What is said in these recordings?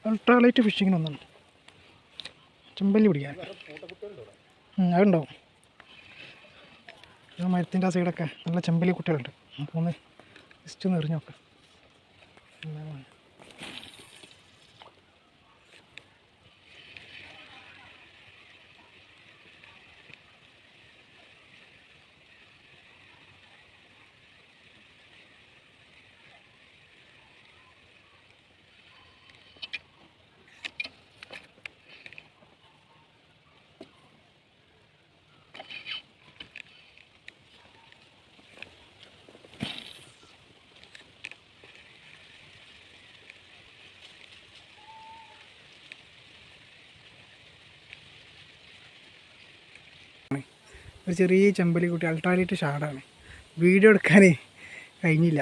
Ultralight ഫിഷിങ്ങിന് ഒന്നാണ് ചെമ്പല്ലി പിടിക്കാൻ. അതുണ്ടാവും. മരത്തിൻ്റെ ആ സൈഡൊക്കെ നല്ല ചെമ്പല്ലി കുട്ടികളുണ്ട്. അപ്പോൾ ഒന്ന് ജസ്റ്റ് ഒന്ന് എറിഞ്ഞ് നോക്കാം. ഒരു ചെറിയ ചെമ്പല്ലി കുട്ടി അൾട്രാലൈറ്റ് ഷാഡാണ്. വീഡിയോ എടുക്കാൻ കഴിഞ്ഞില്ല.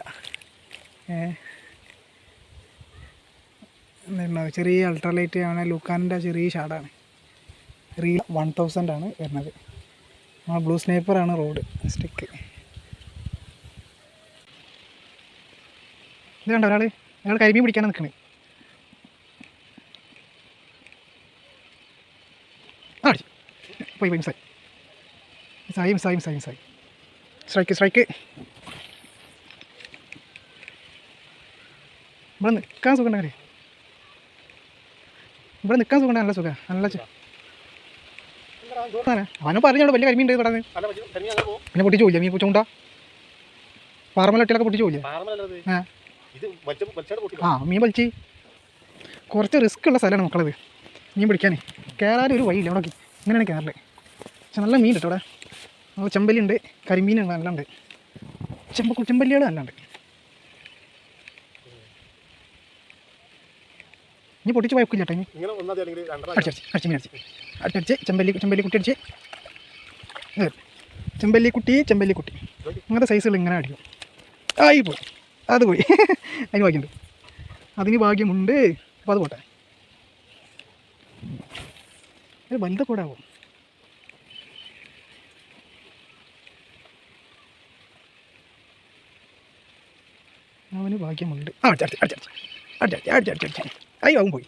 എന്താ ചെറിയ അൾട്രാലൈറ്റ് ആണ്, ലുക്കാനിൻ്റെ ചെറിയ ഷാഡാണ്. റീൽ 1000 ആണ് വരുന്നത്. ആ ബ്ലൂ സ്നൈപ്പറാണ് റോഡ് സ്റ്റിക്ക്. ഇത് കണ്ടോ ഒരാൾ കരിമീൻ പിടിക്കാനാണ് നിൽക്കുന്നത്. പോയി മിസ്സായി. സ്ട്രൈക്ക്. ഇവിടെ നിൽക്കാൻ സുഖമുണ്ടെങ്കിൽ നല്ല സുഖം. അവനും പറഞ്ഞോളൂ വലിയ കരിമീൻ ഉണ്ട് ഇവിടെ. പിന്നെ പൊട്ടിച്ചു പോയില്ല മീൻ ചൂണ്ട പാറമലട്ടിലൊക്കെ പൊട്ടിച്ചു പോയില്ലേ? മീൻ വലിച്ച് കുറച്ച് റിസ്ക് ഉള്ള സ്ഥലമാണ് മക്കളത് മീൻ പിടിക്കാൻ. കയറാനും ഒരു വഴിയില്ല അവിടെ. ഇങ്ങനെയാണ് കയറല്. പക്ഷെ നല്ല മീൻ കേട്ടോ അവിടെ. ചെമ്പല്ലി ഉണ്ട്, കരിമീൻ നല്ല ഉണ്ട്, ചെമ്പല്ലികൾ നല്ല ഉണ്ട്. ഇനി പൊട്ടിച്ച് പോയിക്കില്ല കേട്ടോ. അടിച്ച് ചെമ്പല്ലിക്കുട്ടി അങ്ങനത്തെ സൈസുകൾ ഇങ്ങനെ അടിക്കും. പോയി അത് പോയി. അതിന് ഭാഗ്യമുണ്ട്, അപ്പോൾ അത് പോട്ടെ. വലുത് കൂടെ ആവും. അവന് ഭാഗ്യമുണ്ട്. അടിച്ചടിച്ച് ആവും പോയി.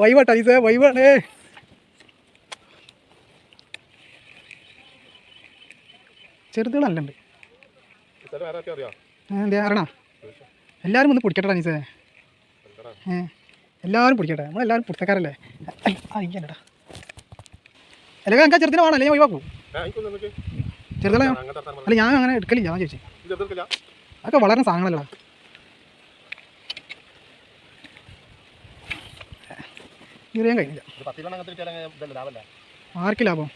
വൈവാട്ടാ ഈസേ, വൈവാണേ. ചെറുതുകൾ നല്ലുണ്ട്. അറിയണോ? എല്ലാവരും ഒന്ന് പിടിക്കട്ടെ നീസേ. എല്ലാവരും പിടിക്കട്ടെ. നമ്മളെല്ലാവരും പുറത്തക്കാരല്ലേ. ഇങ്ങനെടാ അല്ലെങ്കിൽ എനിക്ക് ചെറുതിനെ വേണം, അല്ലെങ്കിൽ ഒഴിവാക്കൂ. ചെറുതിനെ അല്ല ഞാൻ അങ്ങനെ എടുക്കലില്ല. ഞാൻ ചോദിച്ചു അതൊക്കെ വളരെ സാധനങ്ങളല്ലോ. അറിയാൻ കഴിഞ്ഞില്ല. ആർക്ക് ലാഭം?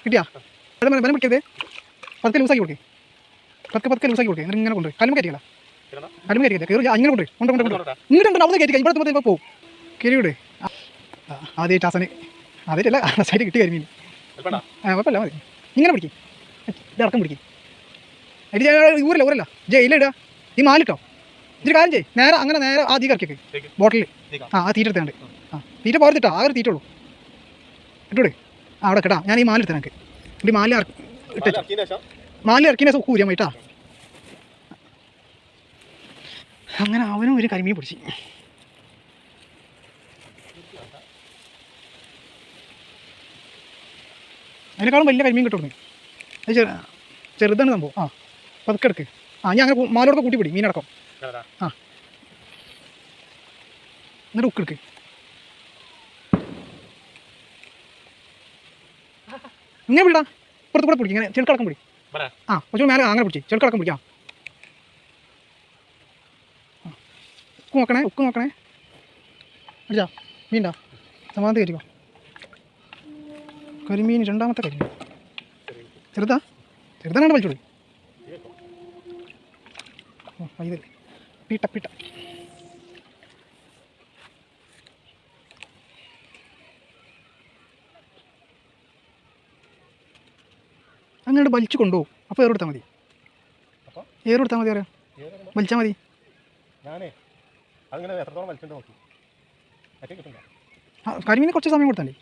കിട്ടിയാ? ബലം പിടിക്കരുത്. പതുക്കെ ലൂസാക്കി കൊടുക്കേ. പതുക്കെ ലൂസാക്കി കൊടുക്കേ. എന്നിട്ട് ഇങ്ങനെ കൊണ്ടുപോയി കല്ലുമ്പോൾ കയറ്റിക്കല. കല്ലുമ്പോൾ കയറ്റിക്കല. കയറി അങ്ങനെ കൊണ്ടുപോയി ഇങ്ങോട്ട് അവിടെ കയറ്റിക്കാം. ഇവിടെ പോകും. കയറിവിടെ ആദ്യമായിട്ട് ആസന് ആദ്യമായിട്ടല്ല സൈഡ് കിട്ടി കരിമീൻ. കുഴപ്പമില്ല മതി. ഇങ്ങനെ പിടിക്കും. ഇടക്കം പിടിക്കും. ഊരല്ല ഇല്ല ഈ മാലിട്ടോ. ഇതൊരു കാര്യം ചെയ്യ്. നേരെ ആ തീ കറക്കിയൊക്കെ ബോട്ടിൽ. ആ തീറ്റ എടുത്താണ്ട്. തീറ്റ പോരത്തിട്ടോ. ആ ഒരു തീറ്റ ഉള്ളൂ. ഇട്ടൂടെ അവിടെ കേട്ടാ. ഞാൻ ഈ മാലെടുത്ത എനിക്ക് ഈ മാല ഇറക്കിയ ശേഷം കൂരാൻ പോയിട്ടാ. അങ്ങനെ അവനും ഒരു കരിമീൻ പിടിച്ച്. അതിനേക്കാളും വലിയ കരിമീൻ കിട്ടുന്നു. അത് ചെറുതാണ് സംഭവം. പതുക്കെ എടുക്ക്. ഞാൻ അങ്ങനെ മാലോടൊക്കെ കൂട്ടി പിടി മീനടക്കം. എന്നിട്ട് ഉക്ക് എടുക്ക്. ഇങ്ങനെ പിടിടാ. ഇപ്പുറത്ത് കൂടെ പിടിക്കും. ഇങ്ങനെ ചെറുക്കടക്കം പിടി. കുറച്ച് മേലെ അങ്ങനെ പിടിച്ച് ചെറുക്കടക്കം പിടിക്കാം. ഉക്ക് നോക്കണേ. അടിച്ചാ മീൻടാ. സമാധാനത്ത് കയറ്റിക്കോ. കരിമീൻ രണ്ടാമത്തെ കരിമീൻ ചെറുതാ. ചെറുതാണ്ട് വലിച്ചോളൂ. ഇത് പീട്ട പീട്ട അങ്ങനെ വലിച്ചു കൊണ്ടുപോകും. അപ്പോൾ ഏറെടുത്താൽ മതി. ഏറെടുത്താൽ മതി. അറിയാം, വലിച്ചാൽ മതി. കരിമീനെ കുറച്ച് സമയം കൊടുത്താൽ മതി.